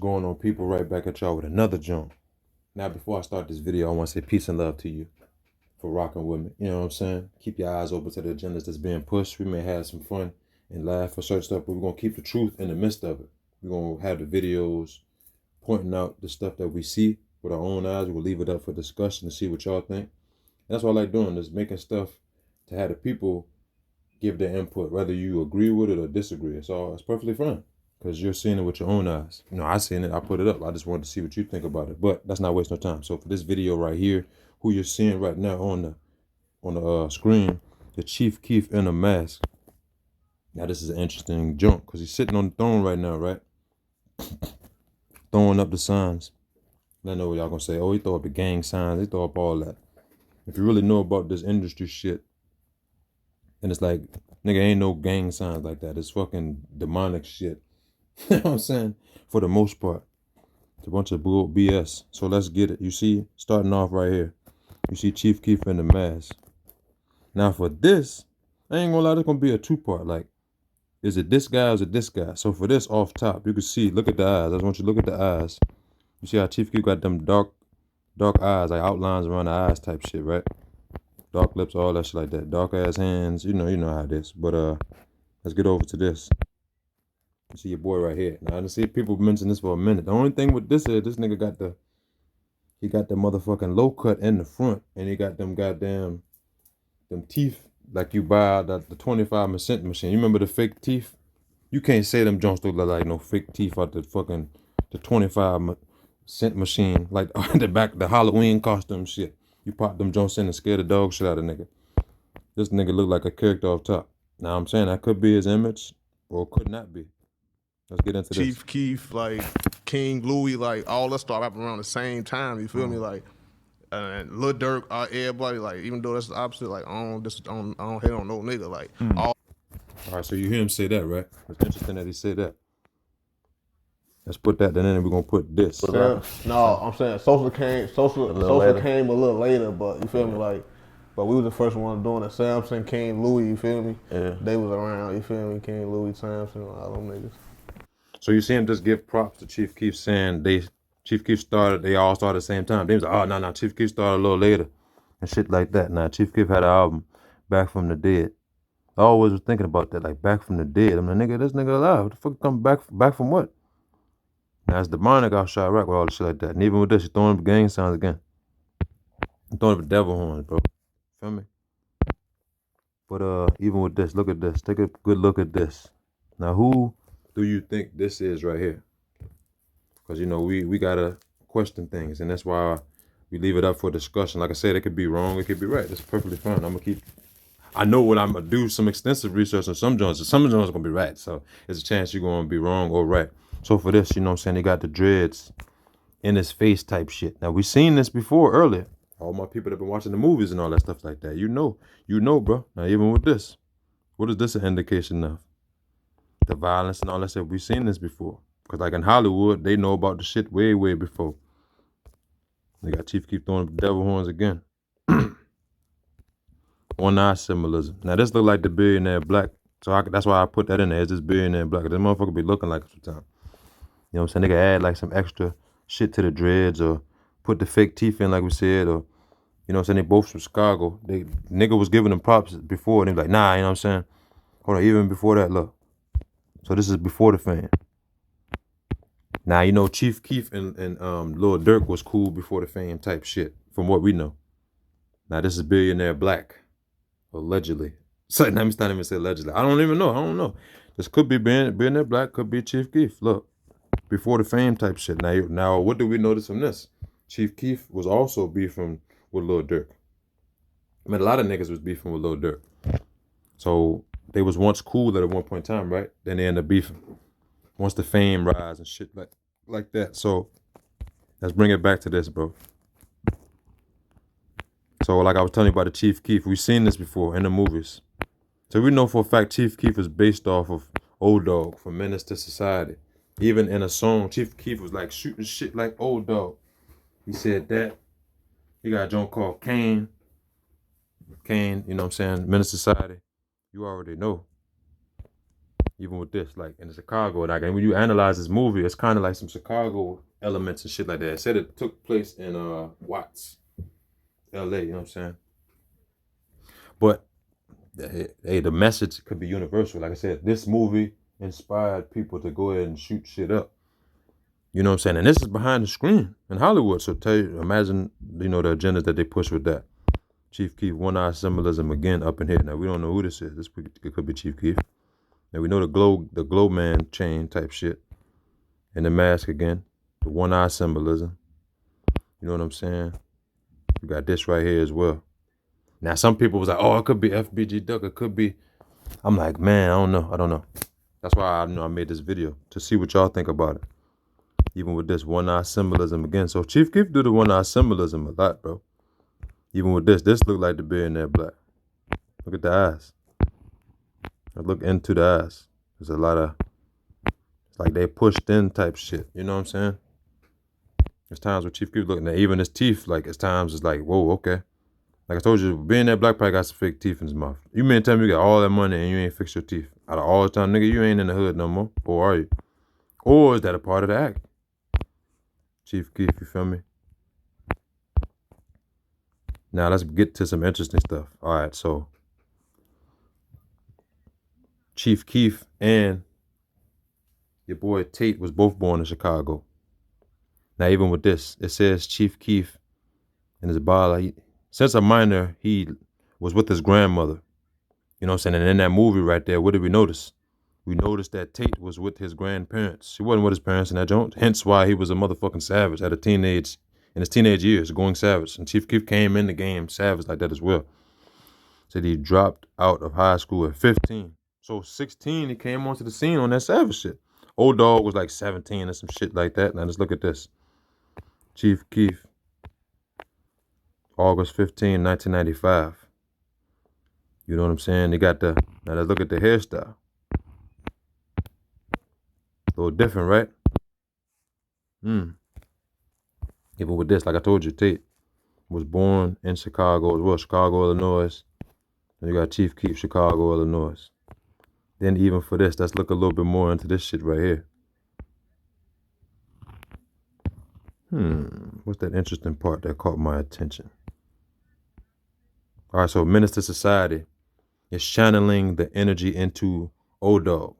Going on, people, right back at y'all with another jump. Now, before I start this video, I want to say peace and love to you for rocking with me. You know what I'm saying? Keep your eyes open to the agendas that's being pushed. We may have some fun and laugh for certain stuff, but we're going to keep the truth in the midst of it. We're going to have the videos pointing out the stuff that we see with our own eyes. We'll leave it up for discussion to see what y'all think. And that's what I like doing, is making stuff to have the people give their input, whether you agree with it or disagree. It's perfectly fine, because you're seeing it with your own eyes. You know, I seen it, I put it up. I just wanted to see what you think about it. But that's not wasting no time. So for this video right here, who you're seeing right now on the screen, the Chief Keef in a mask. Now this is an interesting jump, because he's sitting on the throne right now, right? Throwing up the signs. And I know what y'all gonna say. Oh, he throw up the gang signs. He throw up all that. If you really know about this industry shit, and it's like, nigga, ain't no gang signs like that. It's fucking demonic shit. You know what I'm saying? For the most part. It's a bunch of bull BS. So let's get it. You see, starting off right here, you see Chief Keef in the mask. Now for this, I ain't gonna lie, this gonna be a two-part. Like, is it this guy or is it this guy? So for this, off top, you can see, look at the eyes. I just want you to look at the eyes. You see how Chief Keef got them dark eyes, like outlines around the eyes type shit, right? Dark lips, all that shit like that. Dark ass hands, you know how it is. But let's get over to this. You see your boy right here. Now I done see people mention this for a minute. The only thing with this is this nigga got the motherfucking low cut in the front, and he got them goddamn teeth like you buy the 25% machine. You remember the fake teeth? You can't say them Jones look like no fake teeth out the 25% machine, like the Halloween costume shit. You pop them Jones in and scare the dog shit out of nigga. This nigga look like a character off top. Now I'm saying that could be his image, or could not be. Let's get into Chief Keef, like King Louis, like all us start rapping around the same time. You feel me? Like Lil Durk, everybody, like, even though that's the opposite, like I don't hate on no nigga, like all. All right, so you hear him say that, right? It's interesting that he said that. Let's put that, then we're gonna put this. No, I'm saying social came a little later, but you feel me? Like, but we was the first one doing it. Samson, King Louis, you feel me? Yeah. They was around, you feel me? King Louis, Samson, all them niggas. So you see him just give props to Chief Keef, saying they all started at the same time. They was like, oh no, Chief Keef started a little later and shit like that. Now Chief Keef had an album, Back from the Dead. I always was thinking about that, like Back from the Dead. I'm like, nigga, this nigga alive. What the fuck come back from what? Now it's demonic out Chirac with all the shit like that. And even with this, he's throwing up gang signs again. He's throwing up the devil horns, bro. Feel me? But even with this, look at this. Take a good look at this. Now who do you think this is right here? Because, you know, we gotta question things, and that's why we leave it up for discussion. Like I said, it could be wrong, it could be right. That's perfectly fine. I know what I'm gonna do some extensive research on some joints, and some joints are gonna be right. So there's a chance you're gonna be wrong or right. So for this, you know what I'm saying, he got the dreads in his face type shit. Now we seen this before earlier. All my people that been watching the movies and all that stuff like that. You know, bro. Now even with this, what is this an indication of? The violence and all that stuff. We've seen this before. Because like in Hollywood, they know about the shit way, way before. They got Chief Keef throwing up the devil horns again. One eye symbolism. Now this look like the Billionaire Black. So that's why I put that in there. It's this Billionaire Black. This motherfucker be looking like it sometimes. You know what I'm saying? They could add like some extra shit to the dreads, or put the fake teeth in like we said, or, you know what I'm saying? They both from Chicago. Nigga was giving them props before, and they was like, nah, you know what I'm saying? Hold on, even before that, look. So this is before the fame. Now, you know, Chief Keef and Lil Durk was cool before the fame type shit, from what we know. Now, this is Billionaire Black, allegedly. So, let me not even say allegedly. I don't even know. I don't know. This could be Billionaire Black, could be Chief Keef. Look, before the fame type shit. Now, what do we notice from this? Chief Keef was also beefing with Lil Durk. I mean, a lot of niggas was beefing with Lil Durk. So, they was once cool at one point in time, right? Then they ended up beefing. Once the fame rise and shit like that. So let's bring it back to this, bro. So like I was telling you about the Chief Keef, we've seen this before in the movies. So we know for a fact Chief Keef is based off of Odog from Menace to Society. Even in a song, Chief Keef was like shooting shit like Odog. He said that. He got a joint called Kane. Kane, you know what I'm saying? Menace to Society. You already know. Even with this, like in Chicago, like, and when you analyze this movie, it's kind of like some Chicago elements and shit like that. It said it took place in Watts, L.A. You know what I'm saying? But hey, the message could be universal. Like I said, this movie inspired people to go ahead and shoot shit up. You know what I'm saying? And this is behind the screen in Hollywood. So imagine, the agendas that they push with that. Chief Keef, one-eye symbolism again up in here. Now we don't know who this is. It could be Chief Keef. Now we know the glow man chain type shit. And the mask again. The one-eye symbolism. You know what I'm saying? We got this right here as well. Now some people was like, oh, it could be FBG Duck. It could be. I'm like, man, I don't know. That's why I made this video, to see what y'all think about it. Even with this one-eye symbolism again. So Chief Keef do the one-eye symbolism a lot, bro. Even with this look like the Billionaire black. Look at the eyes. I look into the eyes. There's a lot of, it's like they pushed in type shit. You know what I'm saying? There's times where Chief Keef looking at even his teeth, like it's times it's like, whoa, okay. Like I told you, Billionaire black probably got some fake teeth in his mouth. You mean tell me you got all that money and you ain't fixed your teeth? Out of all the time, nigga, you ain't in the hood no more. Or are you? Or is that a part of the act? Chief Keef, you feel me? Now let's get to some interesting stuff. All right, so Chief Keef and your boy Tate was both born in Chicago. Now even with this, it says Chief Keef and his bio, since a minor, he was with his grandmother. You know what I'm saying? And in that movie right there, what did we notice? We noticed that Tate was with his grandparents. He wasn't with his parents in that joint. Hence why he was a motherfucking savage in his teenage years, going savage. And Chief Keef came in the game savage like that as well. Said he dropped out of high school at 15. So 16, he came onto the scene on that savage shit. Old dog was like 17 or some shit like that. Now let's look at this. Chief Keef, August 15, 1995. You know what I'm saying? They got now let's look at the hairstyle. A little different, right? Even with this, like I told you, Tate was born in Chicago as well, Chicago, Illinois. And you got Chief Keef, Chicago, Illinois. Then even for this, let's look a little bit more into this shit right here. What's that interesting part that caught my attention? All right, so Minister Society is channeling the energy into Odog,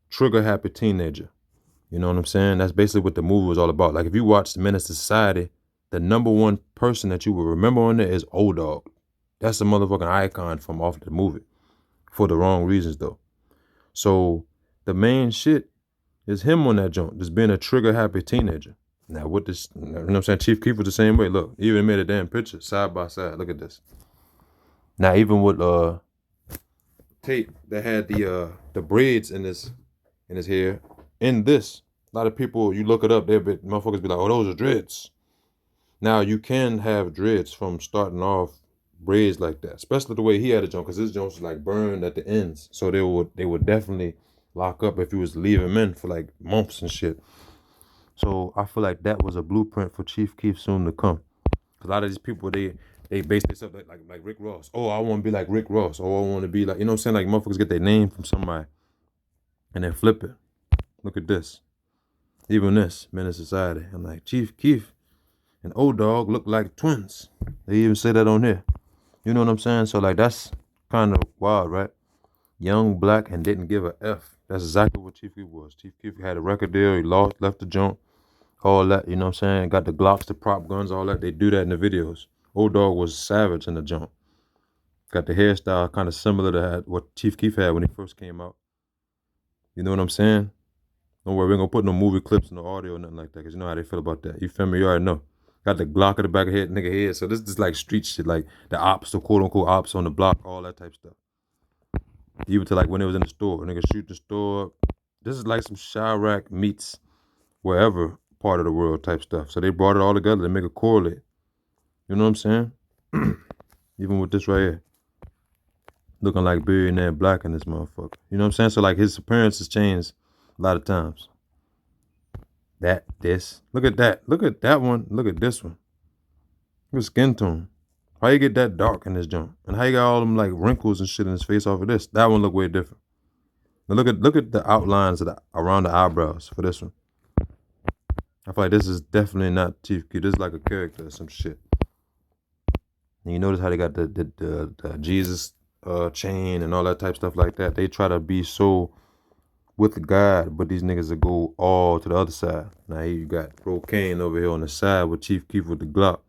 trigger happy teenager. You know what I'm saying? That's basically what the movie was all about. Like if you watch Minister Society, the number one person that you will remember on there is Odog. That's a motherfucking icon from off the movie. For the wrong reasons though. So the main shit is him on that joint, just being a trigger happy teenager. Now with this, you know what I'm saying? Chief Keef was the same way. Look, he even made a damn picture side by side. Look at this. Now even with Tate that had the braids in his hair, in this, a lot of people, you look it up, motherfuckers be like, oh, those are dreads. Now you can have dreads from starting off braids like that, especially the way he had a joint, because his joints was like burned at the ends. So they would definitely lock up if you was leaving him in for like months and shit. So I feel like that was a blueprint for Chief Keef soon to come. Cause a lot of these people, they base themselves like Rick Ross. Oh, I want to be like Rick Ross. Oh, I want to be like, you know what I'm saying? Like motherfuckers get their name from somebody and then flip it. Look at this. Even this, Men in Society. I'm like, Chief Keef and Odog look like twins. They even say that on here. You know what I'm saying? So like that's kind of wild, right? Young, black, and didn't give a F. That's exactly what Chief Keef was. Chief Keef had a record deal. He left the joint. All that, you know what I'm saying? Got the Glocks, the prop guns, all that. They do that in the videos. Odog was savage in the joint. Got the hairstyle kind of similar to what Chief Keef had when he first came out. You know what I'm saying? Don't worry, we ain't gonna put no movie clips, no audio, or nothing like that, because you know how they feel about that. You feel me? You already know. Got the Glock at the back of head, nigga head. So this is like street shit, like the ops, the quote unquote ops on the block, all that type stuff. Even to like when it was in the store, nigga shoot the store. This is like some Chirac meets wherever part of the world type stuff. So they brought it all together to make it correlate. You know what I'm saying? Even with this right here. Looking like Billionaire black in this motherfucker. You know what I'm saying? So like his appearance has changed a lot of times. This. Look at that. Look at that one. Look at this one. Look at skin tone. How you get that dark in this joint? And how you got all them like wrinkles and shit in his face off of this? That one look way different. Now look at the outlines of around the eyebrows for this one. I feel like this is definitely not Chief Keef. This is like a character or some shit. And you notice how they got the Jesus chain and all that type of stuff like that. They try to be so with God, but these niggas will go all to the other side. Now here you got Bro Kane over here on the side with Chief Keef with the Glock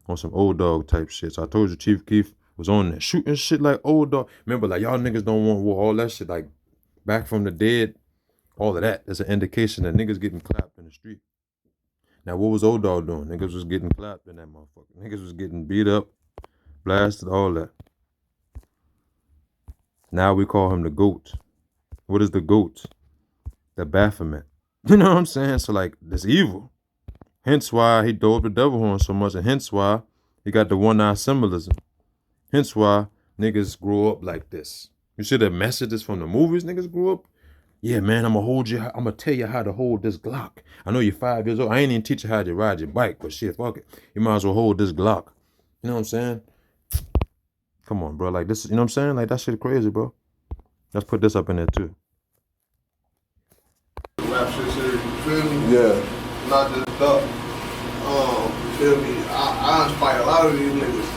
on some Odog type shit. So I told you Chief Keef was on there shooting shit like Odog. Remember, like, y'all niggas don't want war, all that shit, like back from the dead, all of that. That's an indication that niggas getting clapped in the street. Now what was Odog doing? Niggas was getting clapped in that motherfucker. Niggas was getting beat up, blasted, all that. Now we call him the GOAT. What is the GOAT? The Baphomet. You know what I'm saying? So like, that's evil. Hence why he dove the devil horn so much, and hence why he got the one-eye symbolism. Hence why niggas grew up like this. You see the messages from the movies niggas grew up? Yeah, man, I'm gonna tell you how to hold this Glock. I know you're 5 years old. I ain't even teach you how to ride your bike, but shit, fuck it. You might as well hold this Glock. You know what I'm saying? Come on, bro. Like, this, you know what I'm saying? Like, that shit crazy, bro. Let's put this up in there too. Rap shit serious, you feel me? Yeah. Not just stuff. You feel me? I inspire a lot of these niggas.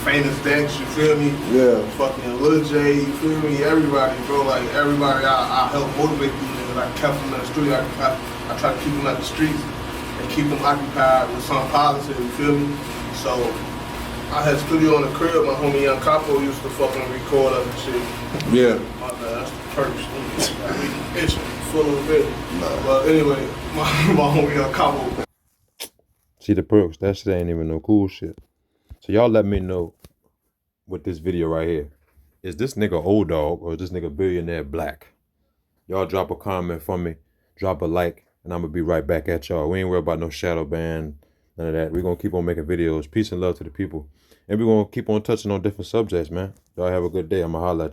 Famous Dex, you feel me? Yeah. Fucking Lil J, you feel me? Everybody, bro. Like, everybody, I help motivate these niggas. I kept them in the street. I try to keep them at the streets and keep them occupied with something positive, you feel me? So, I had studio in the crib. My homie Young Capo used to fucking record up and shit. Yeah. My bad, that's the perks. It's full of it. Nah. But anyway, my homie Young Capo. See the perks. That shit ain't even no cool shit. So y'all let me know with this video right here. Is this nigga Odog or is this nigga Billionaire black? Y'all drop a comment for me. Drop a like. And I'm going to be right back at y'all. We ain't worried about no shadow ban. None of that. We're going to keep on making videos. Peace and love to the people. And we're going to keep on touching on different subjects, man. Y'all have a good day. I'm going to holler at you.